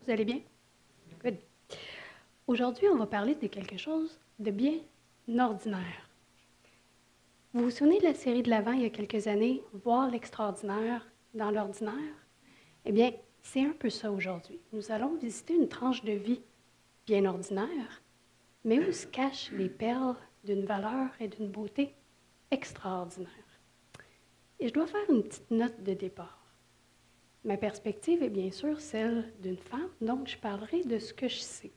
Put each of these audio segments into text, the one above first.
Vous allez bien? Good. Aujourd'hui, on va parler de quelque chose de bien ordinaire. Vous vous souvenez de la série de l'Avent il y a quelques années, Voir l'extraordinaire dans l'ordinaire? Eh bien, c'est un peu ça aujourd'hui. Nous allons visiter une tranche de vie bien ordinaire, mais où se cachent les perles d'une valeur et d'une beauté extraordinaire. Et je dois faire une petite note de départ. Ma perspective est bien sûr celle d'une femme, donc je parlerai de ce que je sais.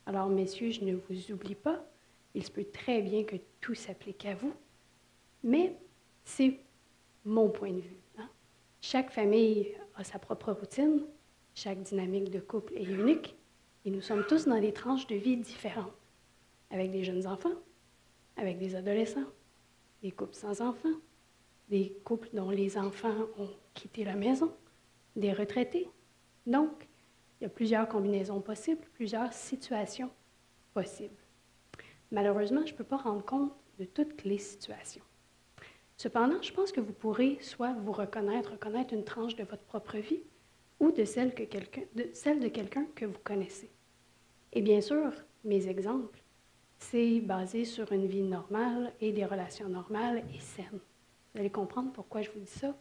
Alors, messieurs, je ne vous oublie pas. Il se peut très bien que tout s'applique à vous, mais c'est mon point de vue. Hein? Chaque famille a sa propre routine, chaque dynamique de couple est unique, et nous sommes tous dans des tranches de vie différentes, avec des jeunes enfants, avec des adolescents, des couples sans enfants, des couples dont les enfants ont quitté la maison, des retraités. Donc, il y a plusieurs combinaisons possibles, plusieurs situations possibles. Malheureusement, je ne peux pas rendre compte de toutes les situations. Cependant, je pense que vous pourrez soit vous reconnaître une tranche de votre propre vie ou de celle de quelqu'un que vous connaissez. Et bien sûr, mes exemples, c'est basé sur une vie normale et des relations normales et saines. Vous allez comprendre pourquoi je vous dis ça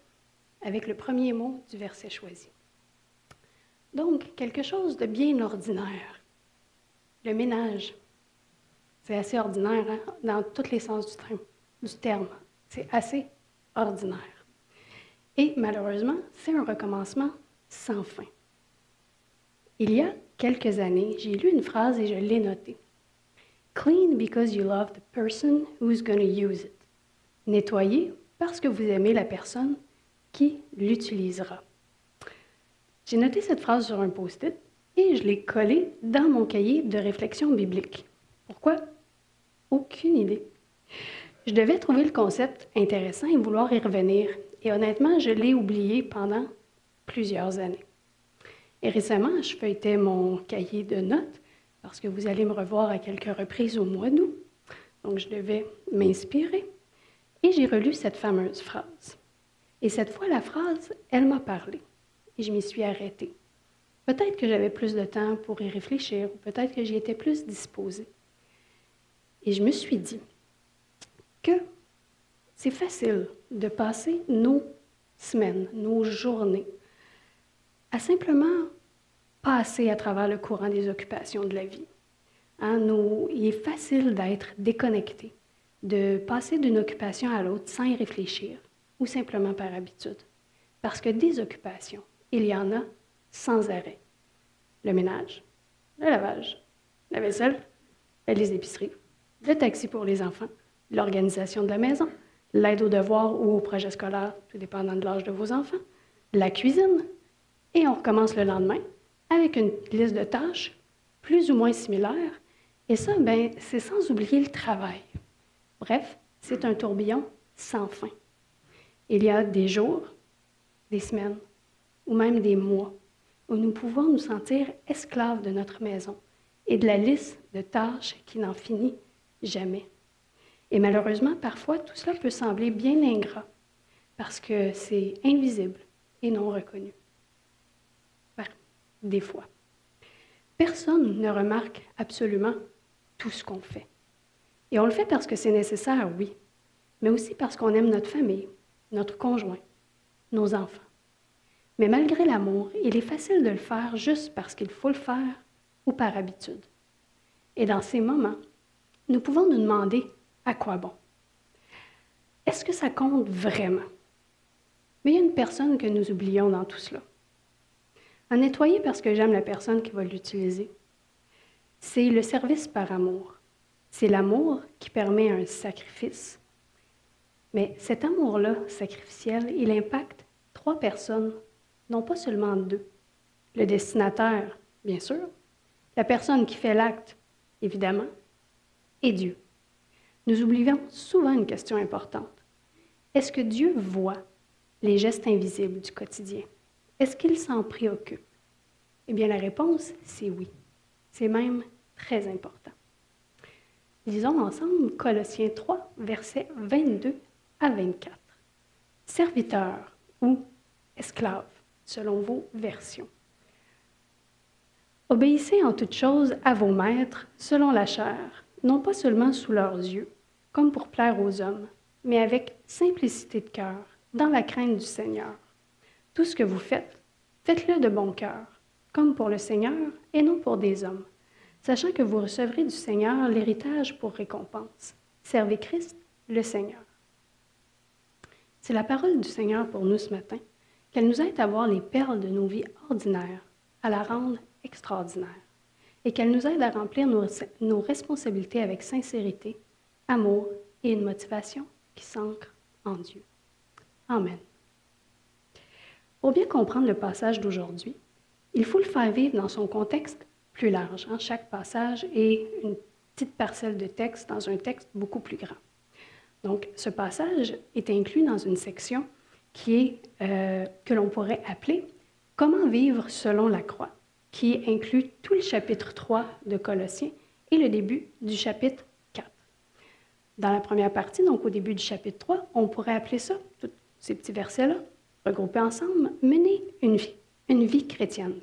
avec le premier mot du verset choisi. Donc, quelque chose de bien ordinaire. Le ménage. C'est assez ordinaire, hein? Dans tous les sens du terme. C'est assez ordinaire. Et malheureusement, c'est un recommencement sans fin. Il y a quelques années, j'ai lu une phrase et je l'ai notée. Clean because you love the person who's going to use it. Nettoyer parce que vous aimez la personne qui l'utilisera. J'ai noté cette phrase sur un post-it et je l'ai collée dans mon cahier de réflexion biblique. Pourquoi? Aucune idée. Je devais trouver le concept intéressant et vouloir y revenir. Et honnêtement, je l'ai oublié pendant plusieurs années. Et récemment, je feuilletais mon cahier de notes parce que vous allez me revoir à quelques reprises au mois d'août. Donc, je devais m'inspirer. Et j'ai relu cette fameuse phrase. Et cette fois, la phrase, elle m'a parlé. Et je m'y suis arrêtée. Peut-être que j'avais plus de temps pour y réfléchir, ou peut-être que j'y étais plus disposée. Et je me suis dit que c'est facile de passer nos semaines, nos journées, à simplement passer à travers le courant des occupations de la vie. Hein, il est facile d'être déconnecté, de passer d'une occupation à l'autre sans y réfléchir, ou simplement par habitude. Parce que des occupations, il y en a sans arrêt. Le ménage, le lavage, la vaisselle, les épiceries, le taxi pour les enfants, l'organisation de la maison, l'aide aux devoirs ou aux projets scolaires, tout dépendant de l'âge de vos enfants, la cuisine, et on recommence le lendemain avec une liste de tâches plus ou moins similaires, et ça, c'est sans oublier le travail. Bref, c'est un tourbillon sans fin. Il y a des jours, des semaines, ou même des mois, où nous pouvons nous sentir esclaves de notre maison et de la liste de tâches qui n'en finit jamais. Et malheureusement, parfois, tout cela peut sembler bien ingrat, parce que c'est invisible et non reconnu. Des fois. Personne ne remarque absolument tout ce qu'on fait. Et on le fait parce que c'est nécessaire, oui, mais aussi parce qu'on aime notre famille, notre conjoint, nos enfants. Mais malgré l'amour, il est facile de le faire juste parce qu'il faut le faire ou par habitude. Et dans ces moments, nous pouvons nous demander à quoi bon. Est-ce que ça compte vraiment? Mais il y a une personne que nous oublions dans tout cela. En nettoyer parce que j'aime la personne qui va l'utiliser. C'est le service par amour. C'est l'amour qui permet un sacrifice. Mais cet amour-là, sacrificiel, il impacte 3 personnes, non pas seulement 2. Le destinataire, bien sûr, la personne qui fait l'acte, évidemment, et Dieu. Nous oublions souvent une question importante. Est-ce que Dieu voit les gestes invisibles du quotidien? Est-ce qu'il s'en préoccupe? Eh bien, la réponse, c'est oui. C'est même très important. Lisons ensemble Colossiens 3, versets 22 à 24. Serviteur ou esclave, selon vos versions. Obéissez en toutes choses à vos maîtres selon la chair, non pas seulement sous leurs yeux, comme pour plaire aux hommes, mais avec simplicité de cœur, dans la crainte du Seigneur. Tout ce que vous faites, faites-le de bon cœur, comme pour le Seigneur et non pour des hommes, sachant que vous recevrez du Seigneur l'héritage pour récompense. Servez Christ, le Seigneur. C'est la parole du Seigneur pour nous ce matin, qu'elle nous aide à voir les perles de nos vies ordinaires, à la rendre extraordinaire, et qu'elle nous aide à remplir nos responsabilités avec sincérité, amour et une motivation qui s'ancre en Dieu. Amen. Pour bien comprendre le passage d'aujourd'hui, il faut le faire vivre dans son contexte plus large. Chaque passage est une petite parcelle de texte dans un texte beaucoup plus grand. Donc, ce passage est inclus dans une section qui est, que l'on pourrait appeler « Comment vivre selon la croix », qui inclut tout le chapitre 3 de Colossiens et le début du chapitre 4. Dans la première partie, donc au début du chapitre 3, on pourrait appeler ça, tous ces petits versets-là, regroupés ensemble, « Mener une vie chrétienne ».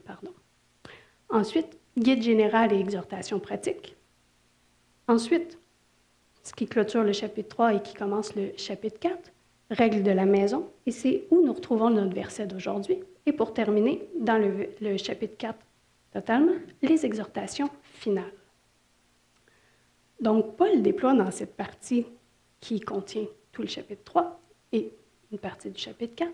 Ensuite, guide général et exhortation pratique. Ensuite, ce qui clôture le chapitre 3 et qui commence le chapitre 4, règles de la maison, et c'est où nous retrouvons notre verset d'aujourd'hui. Et pour terminer, dans le chapitre 4 totalement, les exhortations finales. Donc, Paul déploie dans cette partie qui contient tout le chapitre 3 et une partie du chapitre 4,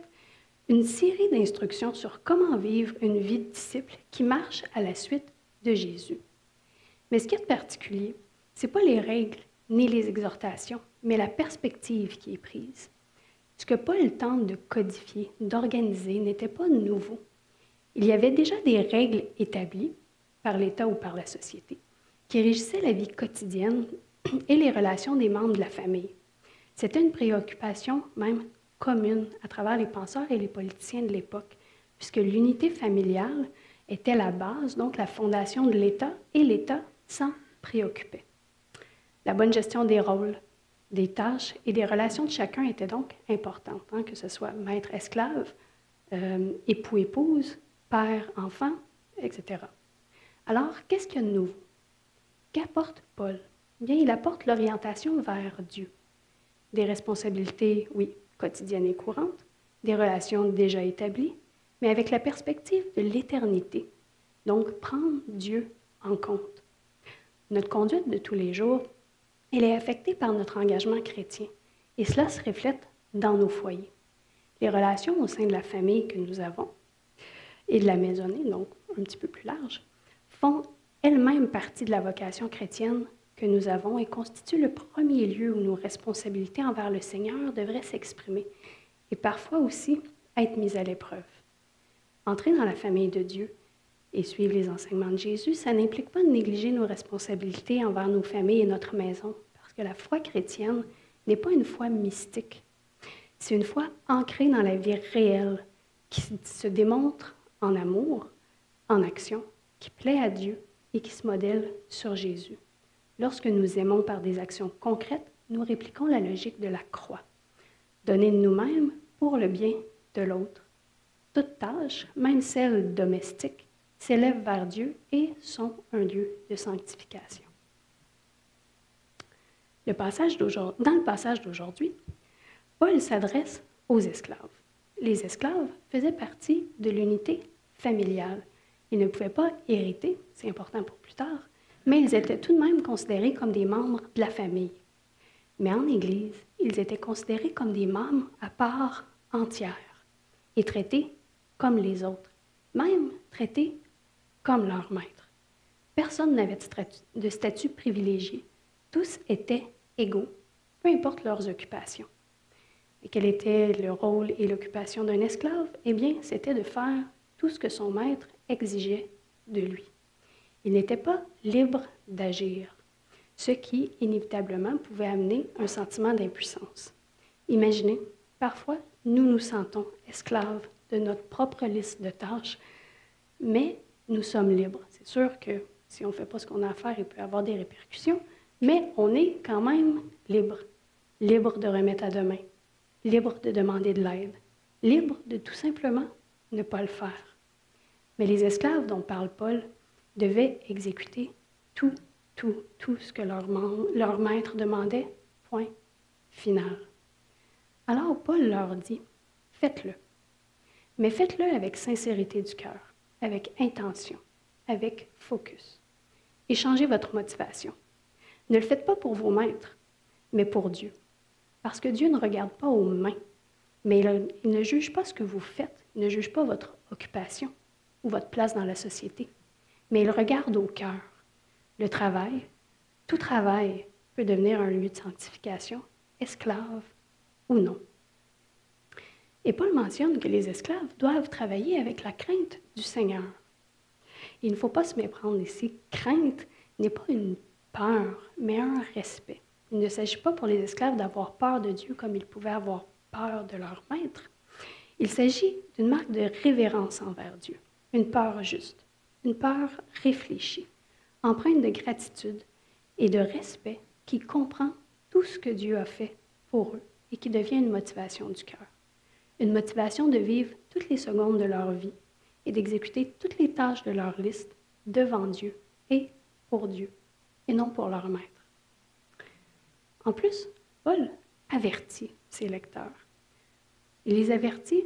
une série d'instructions sur comment vivre une vie de disciple qui marche à la suite de Jésus. Mais ce qui est de particulier, ce n'est pas les règles ni les exhortations, mais la perspective qui est prise. Ce que Paul tente de codifier, d'organiser, n'était pas nouveau. Il y avait déjà des règles établies par l'État ou par la société qui régissaient la vie quotidienne et les relations des membres de la famille. C'était une préoccupation même commune à travers les penseurs et les politiciens de l'époque, puisque l'unité familiale était la base, donc la fondation de l'État, et l'État s'en préoccupait. La bonne gestion des rôles, des tâches et des relations de chacun était donc importante, que ce soit maître-esclave, époux-épouse, père-enfant, etc. Alors, qu'est-ce qu'il y a de nouveau? Qu'apporte Paul? Bien, il apporte l'orientation vers Dieu. Des responsabilités, oui, quotidiennes et courantes, des relations déjà établies, mais avec la perspective de l'éternité. Donc, prendre Dieu en compte. Notre conduite de tous les jours, elle est affectée par notre engagement chrétien, et cela se reflète dans nos foyers. Les relations au sein de la famille que nous avons, et de la maisonnée, donc un petit peu plus large, font elles-mêmes partie de la vocation chrétienne que nous avons et constituent le premier lieu où nos responsabilités envers le Seigneur devraient s'exprimer et parfois aussi être mises à l'épreuve. Entrer dans la famille de Dieu et suivre les enseignements de Jésus, ça n'implique pas de négliger nos responsabilités envers nos familles et notre maison, parce que la foi chrétienne n'est pas une foi mystique. C'est une foi ancrée dans la vie réelle, qui se démontre en amour, en action, qui plaît à Dieu et qui se modèle sur Jésus. Lorsque nous aimons par des actions concrètes, nous répliquons la logique de la croix. Donner de nous-mêmes pour le bien de l'autre. Toute tâche, même celle domestique, s'élève vers Dieu et sont un lieu de sanctification. Dans le passage d'aujourd'hui, Paul s'adresse aux esclaves. Les esclaves faisaient partie de l'unité familiale. Ils ne pouvaient pas hériter, c'est important pour plus tard, mais ils étaient tout de même considérés comme des membres de la famille. Mais en Église, ils étaient considérés comme des membres à part entière et traités comme les autres, même traités comme leur maître. Personne n'avait de statut privilégié. Tous étaient égaux, peu importe leurs occupations. Et quel était le rôle et l'occupation d'un esclave? Eh bien, c'était de faire tout ce que son maître exigeait de lui. Il n'était pas libre d'agir, ce qui, inévitablement, pouvait amener un sentiment d'impuissance. Imaginez, parfois, nous nous sentons esclaves de notre propre liste de tâches, mais nous sommes libres. C'est sûr que si on ne fait pas ce qu'on a à faire, il peut y avoir des répercussions, mais on est quand même libre. Libre de remettre à demain, libre de demander de l'aide, libre de tout simplement ne pas le faire. Mais les esclaves dont parle Paul devaient exécuter tout ce que leur maître demandait, point final. Alors Paul leur dit, faites-le, mais faites-le avec sincérité du cœur, avec intention, avec focus. Et changez votre motivation. Ne le faites pas pour vos maîtres, mais pour Dieu. Parce que Dieu ne regarde pas aux mains, mais il ne juge pas ce que vous faites, il ne juge pas votre occupation ou votre place dans la société, mais il regarde au cœur. Le travail, tout travail peut devenir un lieu de sanctification, esclave ou non. Et Paul mentionne que les esclaves doivent travailler avec la crainte du Seigneur. Il ne faut pas se méprendre ici. Crainte n'est pas une peur, mais un respect. Il ne s'agit pas pour les esclaves d'avoir peur de Dieu comme ils pouvaient avoir peur de leur maître. Il s'agit d'une marque de révérence envers Dieu, une peur juste, une peur réfléchie, empreinte de gratitude et de respect qui comprend tout ce que Dieu a fait pour eux et qui devient une motivation du cœur. Une motivation de vivre toutes les secondes de leur vie et d'exécuter toutes les tâches de leur liste devant Dieu et pour Dieu, et non pour leur maître. En plus, Paul avertit ses lecteurs. Il les avertit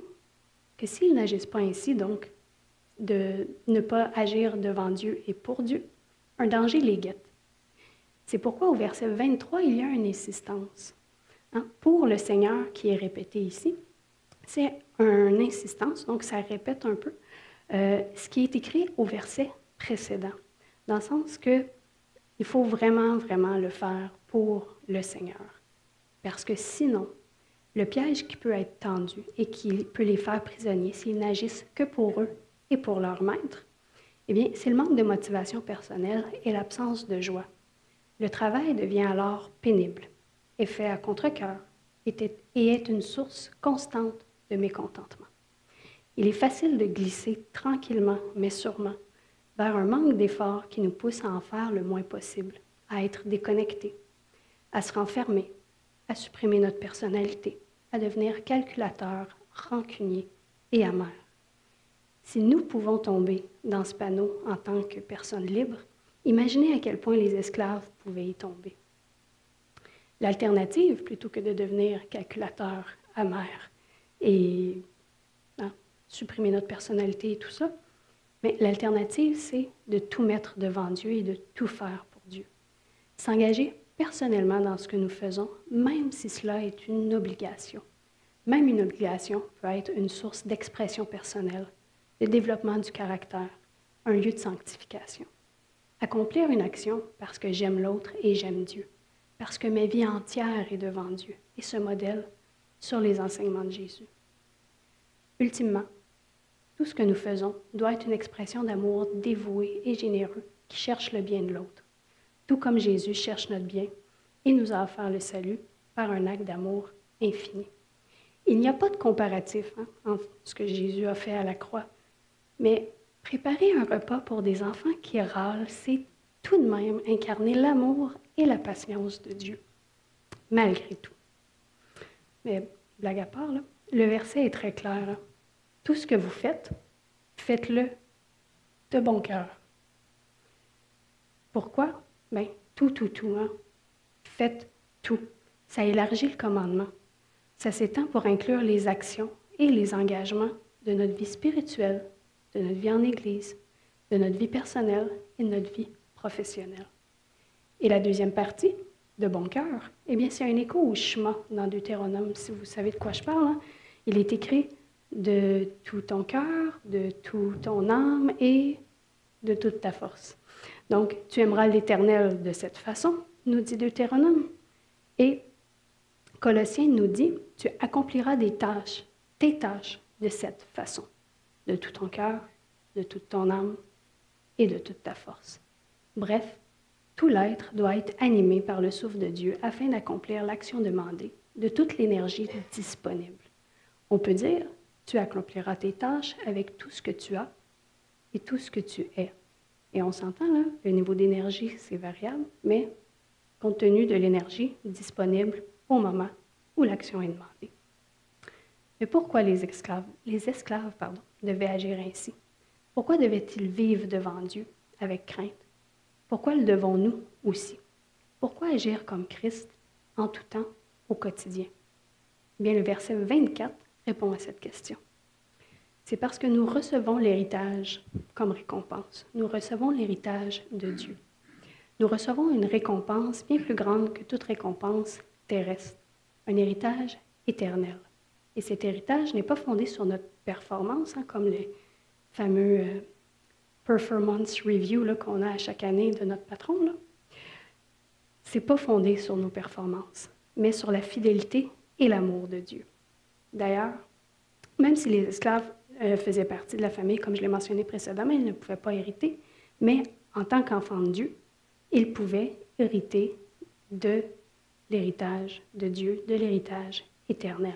que s'ils n'agissent pas ainsi, donc de ne pas agir devant Dieu et pour Dieu, un danger les guette. C'est pourquoi au verset 23, il y a une insistance. Pour le Seigneur qui est répété ici, c'est une insistance, donc ça répète un peu ce qui est écrit au verset précédent, dans le sens que il faut vraiment, vraiment le faire pour le Seigneur. Parce que sinon, le piège qui peut être tendu et qui peut les faire prisonniers s'ils n'agissent que pour eux et pour leur maître, eh bien, c'est le manque de motivation personnelle et l'absence de joie. Le travail devient alors pénible, est fait à contre-cœur et est une source constante de mécontentement. Il est facile de glisser tranquillement, mais sûrement, vers un manque d'effort qui nous pousse à en faire le moins possible, à être déconnectés, à se renfermer, à supprimer notre personnalité, à devenir calculateur, rancunier et amer. Si nous pouvons tomber dans ce panneau en tant que personnes libres, imaginez à quel point les esclaves pouvaient y tomber. L'alternative, plutôt que de devenir calculateur, amer et supprimer notre personnalité et tout ça, mais l'alternative, c'est de tout mettre devant Dieu et de tout faire pour Dieu. S'engager personnellement dans ce que nous faisons, même si cela est une obligation. Même une obligation peut être une source d'expression personnelle, de développement du caractère, un lieu de sanctification. Accomplir une action parce que j'aime l'autre et j'aime Dieu, parce que ma vie entière est devant Dieu et se modèle sur les enseignements de Jésus. Ultimement, tout ce que nous faisons doit être une expression d'amour dévoué et généreux qui cherche le bien de l'autre, tout comme Jésus cherche notre bien et nous a offert le salut par un acte d'amour infini. Il n'y a pas de comparatif entre ce que Jésus a fait à la croix, mais préparer un repas pour des enfants qui râlent, c'est tout de même incarner l'amour et la patience de Dieu, malgré tout. Mais blague à part, là, le verset est très clair. Tout ce que vous faites, faites-le de bon cœur. Pourquoi? Bien, tout. Faites tout. Ça élargit le commandement. Ça s'étend pour inclure les actions et les engagements de notre vie spirituelle, de notre vie en Église, de notre vie personnelle et de notre vie professionnelle. Et la deuxième partie, de bon cœur, eh bien, c'est un écho au Shema dans Deutéronome, si vous savez de quoi je parle. Il est écrit de tout ton cœur, de toute ton âme et de toute ta force. Donc, tu aimeras l'Éternel de cette façon, nous dit Deutéronome. Et Colossiens nous dit, tu accompliras tes tâches de cette façon, de tout ton cœur, de toute ton âme et de toute ta force. Bref, tout l'être doit être animé par le souffle de Dieu afin d'accomplir l'action demandée de toute l'énergie disponible. On peut dire, tu accompliras tes tâches avec tout ce que tu as et tout ce que tu es. Et on s'entend là, le niveau d'énergie, c'est variable, mais compte tenu de l'énergie disponible au moment où l'action est demandée. Mais pourquoi les esclaves devaient agir ainsi? Pourquoi devaient-ils vivre devant Dieu avec crainte? Pourquoi le devons-nous aussi? Pourquoi agir comme Christ en tout temps, au quotidien? Eh bien, le verset 24 répond à cette question. C'est parce que nous recevons l'héritage comme récompense. Nous recevons l'héritage de Dieu. Nous recevons une récompense bien plus grande que toute récompense terrestre, un héritage éternel. Et cet héritage n'est pas fondé sur notre performance, comme les fameux performance review qu'on a à chaque année de notre patron. Là. Ce n'est pas fondé sur nos performances, mais sur la fidélité et l'amour de Dieu. D'ailleurs, même si les esclaves faisaient partie de la famille, comme je l'ai mentionné précédemment, ils ne pouvaient pas hériter, mais en tant qu'enfants de Dieu, ils pouvaient hériter de l'héritage de Dieu, de l'héritage éternel.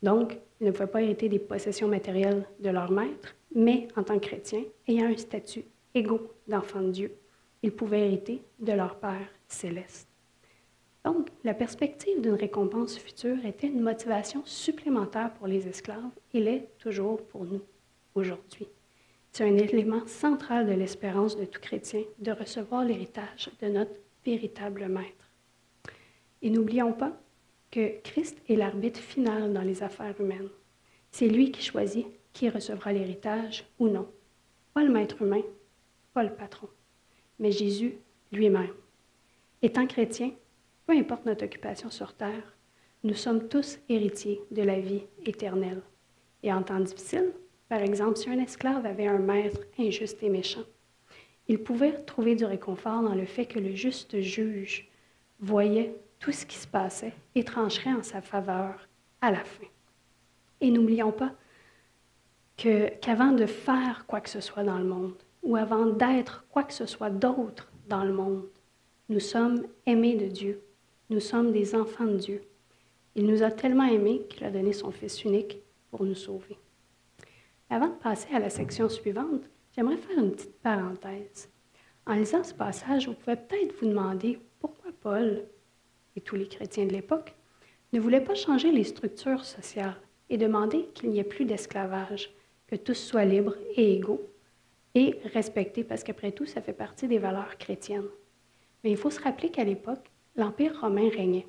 Donc, ils ne pouvaient pas hériter des possessions matérielles de leur maître, mais en tant que chrétiens, ayant un statut égaux d'enfants de Dieu, ils pouvaient hériter de leur Père céleste. Donc, la perspective d'une récompense future était une motivation supplémentaire pour les esclaves et l'est toujours pour nous aujourd'hui. C'est un élément central de l'espérance de tout chrétien de recevoir l'héritage de notre véritable maître. Et n'oublions pas que Christ est l'arbitre final dans les affaires humaines. C'est lui qui choisit qui recevra l'héritage ou non. Pas le maître humain, pas le patron, mais Jésus lui-même. Étant chrétien, peu importe notre occupation sur terre, nous sommes tous héritiers de la vie éternelle. Et en temps difficile, par exemple, si un esclave avait un maître injuste et méchant, il pouvait trouver du réconfort dans le fait que le juste juge voyait tout ce qui se passait et trancherait en sa faveur à la fin. Et n'oublions pas qu'avant de faire quoi que ce soit dans le monde, ou avant d'être quoi que ce soit d'autre dans le monde, nous sommes aimés de Dieu. Nous sommes des enfants de Dieu. Il nous a tellement aimés qu'il a donné son Fils unique pour nous sauver. Avant de passer à la section suivante, j'aimerais faire une petite parenthèse. En lisant ce passage, vous pouvez peut-être vous demander pourquoi Paul, et tous les chrétiens de l'époque, ne voulaient pas changer les structures sociales et demander qu'il n'y ait plus d'esclavage, que tous soient libres et égaux et respectés, parce qu'après tout, ça fait partie des valeurs chrétiennes. Mais il faut se rappeler qu'à l'époque, l'Empire romain régnait.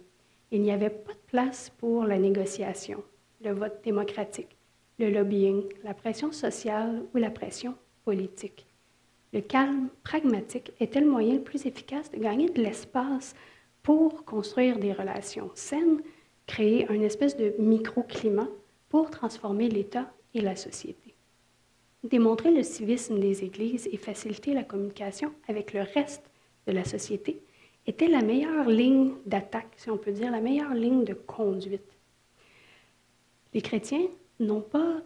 Il n'y avait pas de place pour la négociation, le vote démocratique, le lobbying, la pression sociale ou la pression politique. Le calme pragmatique était le moyen le plus efficace de gagner de l'espace pour construire des relations saines, créer une espèce de microclimat pour transformer l'État et la société. Démontrer le civisme des églises et faciliter la communication avec le reste de la société était la meilleure ligne d'attaque, si on peut dire, la meilleure ligne de conduite. Les chrétiens n'ont pas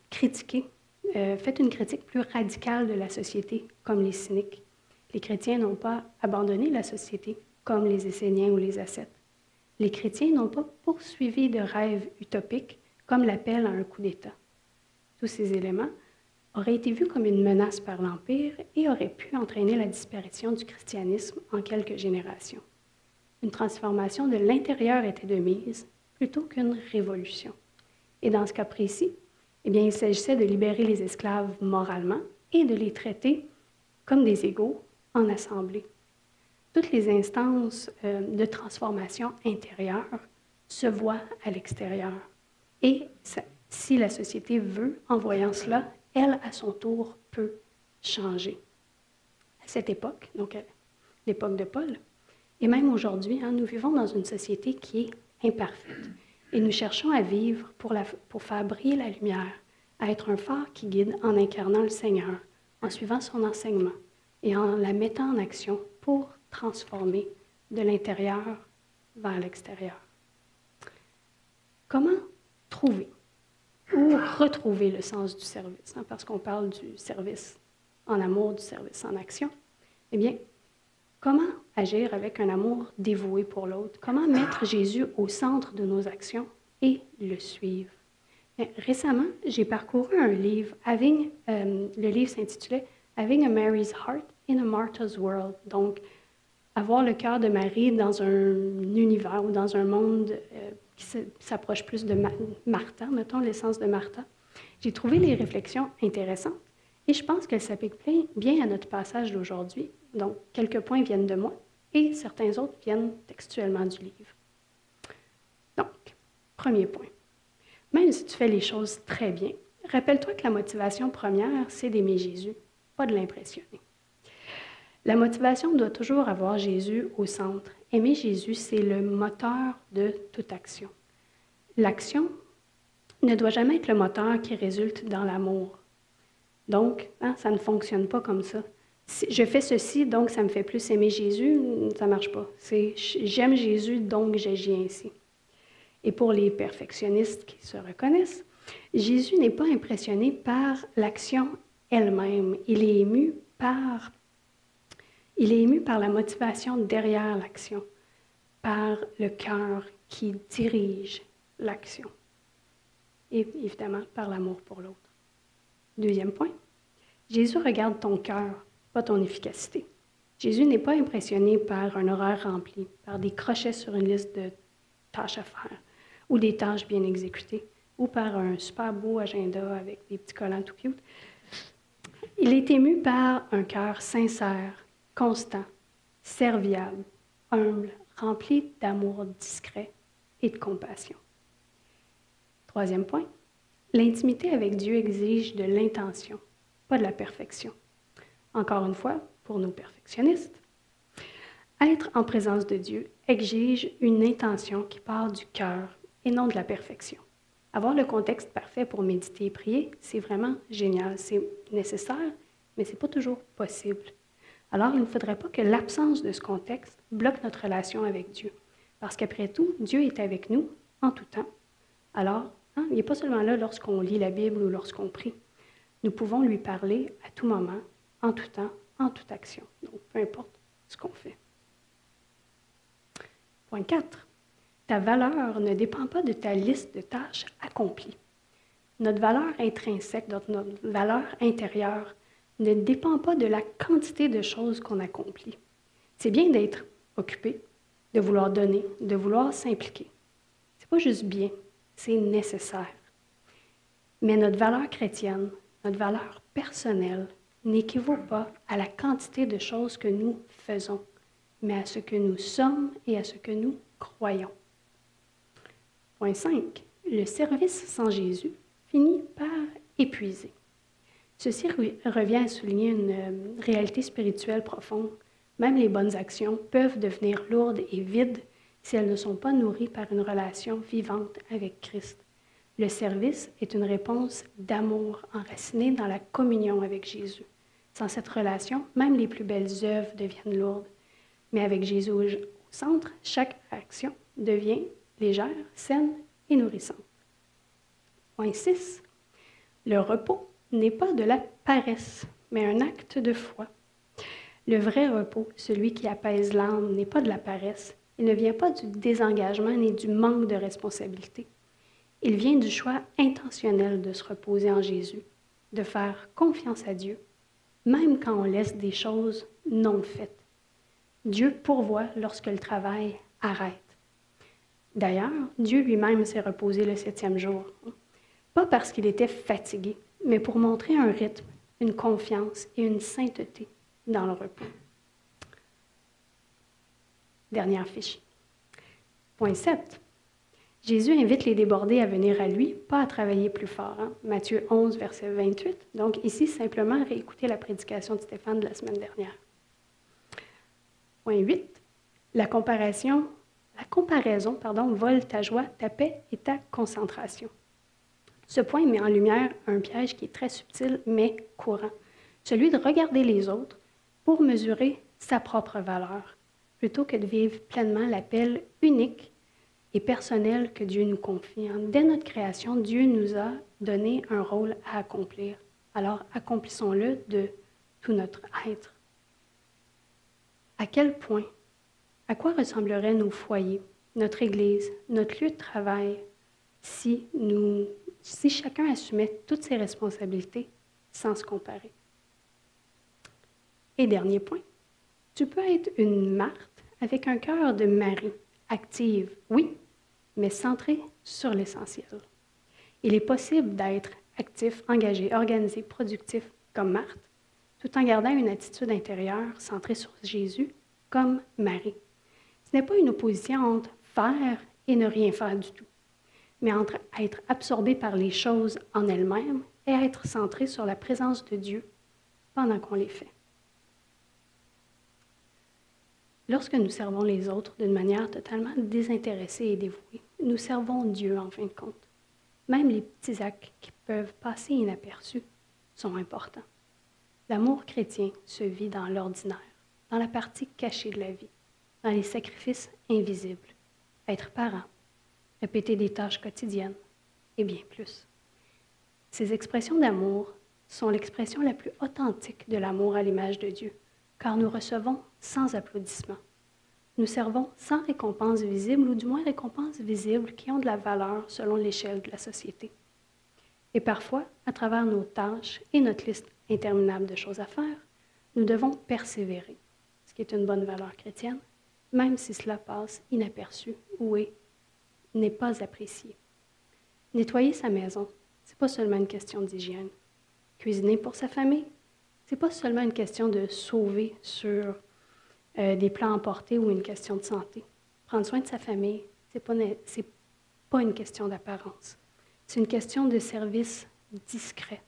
critiqué, fait une critique plus radicale de la société, comme les cyniques. Les chrétiens n'ont pas abandonné la société, comme les Esséniens ou les ascètes. Les chrétiens n'ont pas poursuivi de rêves utopiques, comme l'appel à un coup d'État. Tous ces éléments auraient été vus comme une menace par l'Empire et auraient pu entraîner la disparition du christianisme en quelques générations. Une transformation de l'intérieur était de mise, plutôt qu'une révolution. Et dans ce cas précis, eh bien, il s'agissait de libérer les esclaves moralement et de les traiter comme des égaux en assemblée. Toutes les instances de transformation intérieure se voient à l'extérieur. Et si la société veut, en voyant cela, elle, à son tour, peut changer. À cette époque, donc à l'époque de Paul, et même aujourd'hui, nous vivons dans une société qui est imparfaite. Et nous cherchons à vivre pour faire briller la lumière, à être un phare qui guide en incarnant le Seigneur, en suivant son enseignement et en la mettant en action pour transformer de l'intérieur vers l'extérieur. Comment trouver ou retrouver le sens du service, parce qu'on parle du service en amour, du service en action? Eh bien, comment agir avec un amour dévoué pour l'autre? Comment mettre Jésus au centre de nos actions et le suivre? Bien, récemment, j'ai parcouru un livre, le livre s'intitulait « Having a Mary's Heart in a Martha's World », donc avoir le cœur de Marie dans un univers ou dans un monde qui s'approche plus de Martha, mettons l'essence de Martha. J'ai trouvé les réflexions intéressantes Et je pense qu'elle s'applique bien à notre passage d'aujourd'hui. Donc, quelques points viennent de moi et certains autres viennent textuellement du livre. Donc, premier point. Même si tu fais les choses très bien, rappelle-toi que la motivation première, c'est d'aimer Jésus, pas de l'impressionner. La motivation doit toujours avoir Jésus au centre. Aimer Jésus, c'est le moteur de toute action. L'action ne doit jamais être le moteur qui résulte dans l'amour. Donc, ça ne fonctionne pas comme ça. Si je fais ceci, donc ça me fait plus aimer Jésus, ça ne marche pas. C'est j'aime Jésus, donc j'agis ainsi. Et pour les perfectionnistes qui se reconnaissent, Jésus n'est pas impressionné par l'action elle-même. Il est ému par la motivation derrière l'action, par le cœur qui dirige l'action. Et évidemment, par l'amour pour l'autre. Deuxième point, Jésus regarde ton cœur, pas ton efficacité. Jésus n'est pas impressionné par un horaire rempli, par des crochets sur une liste de tâches à faire, ou des tâches bien exécutées, ou par un super beau agenda avec des petits collants tout cute. Il est ému par un cœur sincère, constant, serviable, humble, rempli d'amour discret et de compassion. Troisième point, l'intimité avec Dieu exige de l'intention, pas de la perfection. Encore une fois, pour nos perfectionnistes, être en présence de Dieu exige une intention qui part du cœur et non de la perfection. Avoir le contexte parfait pour méditer et prier, c'est vraiment génial, c'est nécessaire, mais ce n'est pas toujours possible. Alors, il ne faudrait pas que l'absence de ce contexte bloque notre relation avec Dieu. Parce qu'après tout, Dieu est avec nous en tout temps. Alors, il n'est pas seulement là lorsqu'on lit la Bible ou lorsqu'on prie. Nous pouvons lui parler à tout moment, en tout temps, en toute action. Donc, peu importe ce qu'on fait. Point 4. Ta valeur ne dépend pas de ta liste de tâches accomplies. Notre valeur intrinsèque, notre valeur intérieure, ne dépend pas de la quantité de choses qu'on accomplit. C'est bien d'être occupé, de vouloir donner, de vouloir s'impliquer. C'est pas juste bien, c'est nécessaire. Mais notre valeur chrétienne, notre valeur personnelle, n'équivaut pas à la quantité de choses que nous faisons, mais à ce que nous sommes et à ce que nous croyons. Point 5. Le service sans Jésus finit par épuiser. Ceci revient à souligner une réalité spirituelle profonde. Même les bonnes actions peuvent devenir lourdes et vides si elles ne sont pas nourries par une relation vivante avec Christ. Le service est une réponse d'amour enracinée dans la communion avec Jésus. Sans cette relation, même les plus belles œuvres deviennent lourdes. Mais avec Jésus au centre, chaque action devient légère, saine et nourrissante. Point 6. Le repos n'est pas de la paresse, mais un acte de foi. Le vrai repos, celui qui apaise l'âme, n'est pas de la paresse. Il ne vient pas du désengagement ni du manque de responsabilité. Il vient du choix intentionnel de se reposer en Jésus, de faire confiance à Dieu, même quand on laisse des choses non faites. Dieu pourvoit lorsque le travail arrête. D'ailleurs, Dieu lui-même s'est reposé le 7e jour, pas parce qu'il était fatigué, mais pour montrer un rythme, une confiance et une sainteté dans le repos. Dernière fiche. Point 7. Jésus invite les débordés à venir à lui, pas à travailler plus fort. Matthieu 11, verset 28. Donc ici, simplement réécouter la prédication de Stéphane de la semaine dernière. Point 8. La comparaison, vole ta joie, ta paix et ta concentration. Ce point met en lumière un piège qui est très subtil mais courant, celui de regarder les autres pour mesurer sa propre valeur, plutôt que de vivre pleinement l'appel unique et personnel que Dieu nous confie. Dès notre création, Dieu nous a donné un rôle à accomplir. Alors accomplissons-le de tout notre être. À quel point, à quoi ressembleraient nos foyers, notre Église, notre lieu de travail, si chacun assumait toutes ses responsabilités sans se comparer? Et dernier point, tu peux être une Marthe avec un cœur de Marie, active, oui, mais centrée sur l'essentiel. Il est possible d'être actif, engagé, organisé, productif, comme Marthe, tout en gardant une attitude intérieure centrée sur Jésus, comme Marie. Ce n'est pas une opposition entre faire et ne rien faire du tout, mais entre être absorbé par les choses en elles-mêmes et être centré sur la présence de Dieu pendant qu'on les fait. Lorsque nous servons les autres d'une manière totalement désintéressée et dévouée, nous servons Dieu en fin de compte. Même les petits actes qui peuvent passer inaperçus sont importants. L'amour chrétien se vit dans l'ordinaire, dans la partie cachée de la vie, dans les sacrifices invisibles, être parent, répéter des tâches quotidiennes et bien plus. Ces expressions d'amour sont l'expression la plus authentique de l'amour à l'image de Dieu, car nous recevons sans applaudissements. Nous servons sans récompense visible, ou du moins récompenses visibles qui ont de la valeur selon l'échelle de la société. Et parfois, à travers nos tâches et notre liste interminable de choses à faire, nous devons persévérer, ce qui est une bonne valeur chrétienne, même si cela passe inaperçu ou n'est pas apprécié. Nettoyer sa maison, ce n'est pas seulement une question d'hygiène. Cuisiner pour sa famille, ce n'est pas seulement une question de sauver sur des plans emportés ou une question de santé. Prendre soin de sa famille, ce n'est pas une question d'apparence. C'est une question de service discret,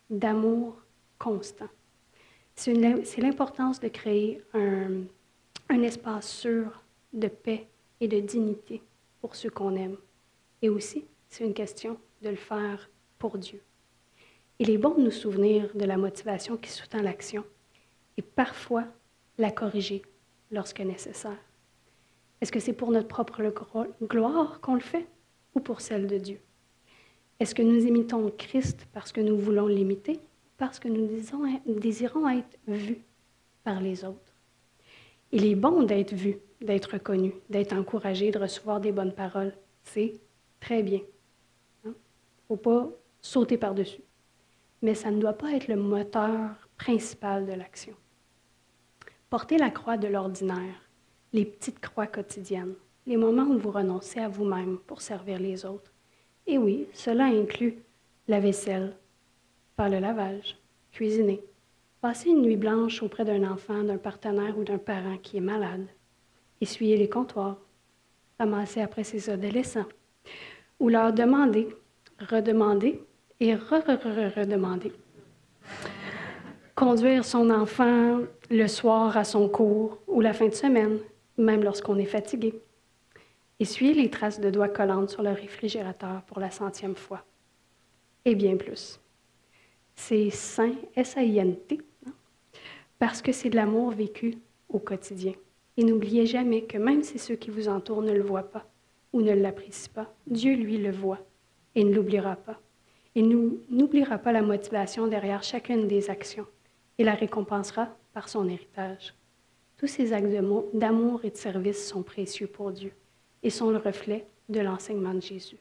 d'amour constant. C'est l'importance de créer un espace sûr de paix et de dignité pour ceux qu'on aime. Et aussi, c'est une question de le faire pour Dieu. Il est bon de nous souvenir de la motivation qui sous-tend l'action et parfois la corriger lorsque nécessaire. Est-ce que c'est pour notre propre gloire qu'on le fait ou pour celle de Dieu? Est-ce que nous imitons Christ parce que nous voulons l'imiter, parce que nous désirons être vus par les autres? Il est bon d'être vu, d'être reconnu, d'être encouragé, de recevoir des bonnes paroles. C'est très bien. Il ne faut pas sauter par-dessus. Mais ça ne doit pas être le moteur principal de l'action. Portez la croix de l'ordinaire, les petites croix quotidiennes, les moments où vous renoncez à vous-même pour servir les autres. Et oui, cela inclut la vaisselle, faire le lavage, cuisiner, passer une nuit blanche auprès d'un enfant, d'un partenaire ou d'un parent qui est malade, essuyer les comptoirs, ramasser après ses adolescents, ou leur demander, redemander et redemander. Conduire son enfant le soir à son cours ou la fin de semaine, même lorsqu'on est fatigué. Essuyer les traces de doigts collantes sur le réfrigérateur pour la 100e fois. Et bien plus. C'est saint, S-A-I-N-T, parce que c'est de l'amour vécu au quotidien. Et n'oubliez jamais que même si ceux qui vous entourent ne le voient pas ou ne l'apprécient pas, Dieu, lui, le voit et ne l'oubliera pas. Et n'oubliera pas la motivation derrière chacune des actions et la récompensera par son héritage. Tous ces actes d'amour et de service sont précieux pour Dieu et sont le reflet de l'enseignement de Jésus.